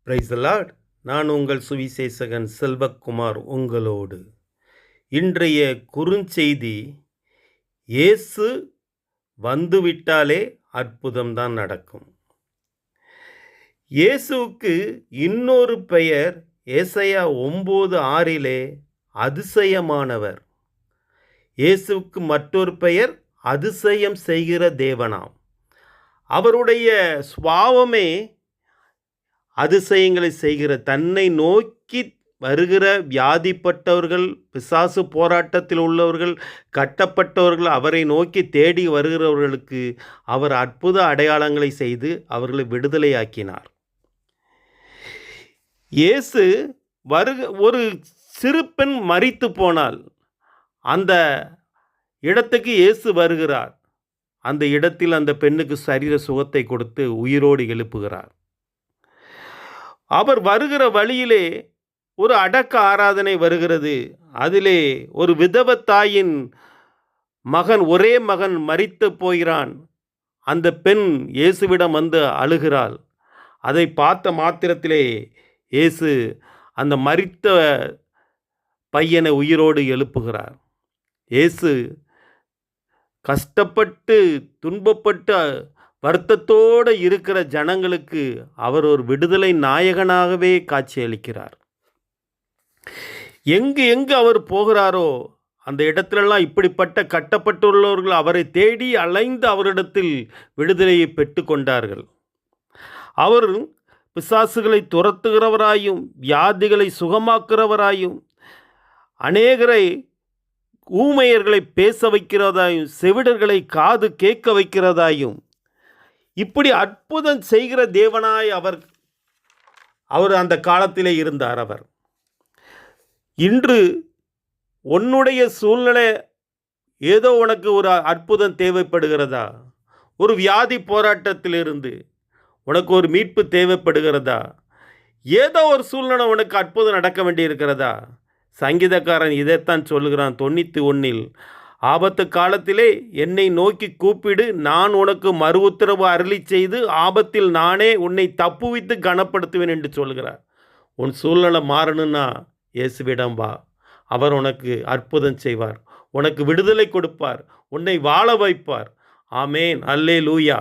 Praise the Lord. நான் உங்கள் சுவிசேஷகன் செல்வக்குமார் உங்களோடு. இன்றைய குறுஞ்செய்தி, இயேசு வந்துவிட்டாலே அற்புதம்தான் நடக்கும். இயேசுவுக்கு இன்னொரு பெயர் ஏசாயா 9:6 அதிசயமானவர். இயேசுவுக்கு மற்றொரு பெயர் அதிசயம் செய்கிற தேவனாம். அவருடைய சுபாவமே அதிசயங்களை செய்கிற, தன்னை நோக்கி வருகிற வியாதிப்பட்டவர்கள், பிசாசு போராட்டத்தில் உள்ளவர்கள், கட்டப்பட்டவர்கள், அவரை நோக்கி தேடி வருகிறவர்களுக்கு அவர் அற்புத அடையாளங்களை செய்து அவர்களை விடுதலையாக்கினார். இயேசு ஒரு சிறு பெண் மரித்து போனால் அந்த இடத்துக்கு இயேசு வருகிறார். அந்த இடத்தில் அந்த பெண்ணுக்கு சரீர சுகத்தை கொடுத்து உயிரோடு எழுப்புகிறார். அவர் வருகிற வழியிலே ஒரு அடக்க ஆராதனை வருகிறது. அதிலே ஒரு விதவத்தாயின் மகன், ஒரே மகன் மரித்து போகிறான். அந்த பெண் இயேசுவிடம் வந்து அழுகிறாள். அதை பார்த்த மாத்திரத்திலே இயேசு அந்த மரித்த பையனை உயிரோடு எழுப்புகிறார். இயேசு கஷ்டப்பட்டு துன்பப்பட்டு வருத்தத்தோடு இருக்கிற ஜனங்களுக்கு அவர் ஒரு விடுதலை நாயகனாகவே காட்சியளிக்கிறார். எங்கு அவர் போகிறாரோ அந்த இடத்திலெல்லாம் இப்படிப்பட்ட கட்டப்பட்டுள்ளவர்கள் அவரை தேடி அலைந்து அவரிடத்தில் விடுதலையை பெற்று கொண்டார்கள். அவர் பிசாசுகளை துரத்துகிறவராயும் வியாதிகளை சுகமாக்குறவராயும் அநேகரை ஊமையர்களை பேச வைக்கிறதாயும் செவிடர்களை காது கேட்க வைக்கிறதாயும் இப்படி அற்புதம் செய்கிற தேவனாய் அவர் அந்த காலத்திலே இருந்தார். அவர் இன்று உன்னுடைய சூழ்நிலை ஏதோ உனக்கு ஒரு அற்புதம் தேவைப்படுகிறதா? ஒரு வியாதி போராட்டத்திலிருந்து உனக்கு ஒரு மீட்பு தேவைப்படுகிறதா? ஏதோ ஒரு சூழ்நிலை உனக்கு அற்புதம் நடக்க வேண்டியிருக்கிறதா? சங்கீதக்காரன் இதைத்தான் சொல்லுகிறான் 91. ஆபத்து காலத்திலே என்னை நோக்கி கூப்பிடு, நான் உனக்கு மறு உத்தரவு அருளி செய்து ஆபத்தில் நானே உன்னை தப்புவித்து கனப்படுத்துவேன் என்று சொல்கிறார். உன் சூழ்நிலை மாறணும்னா இயேசுவிடம் வா. அவர் உனக்கு அற்புதம் செய்வார், உனக்கு விடுதலை கொடுப்பார், உன்னை வாழ வைப்பார். ஆமேன். அல்லேலூயா.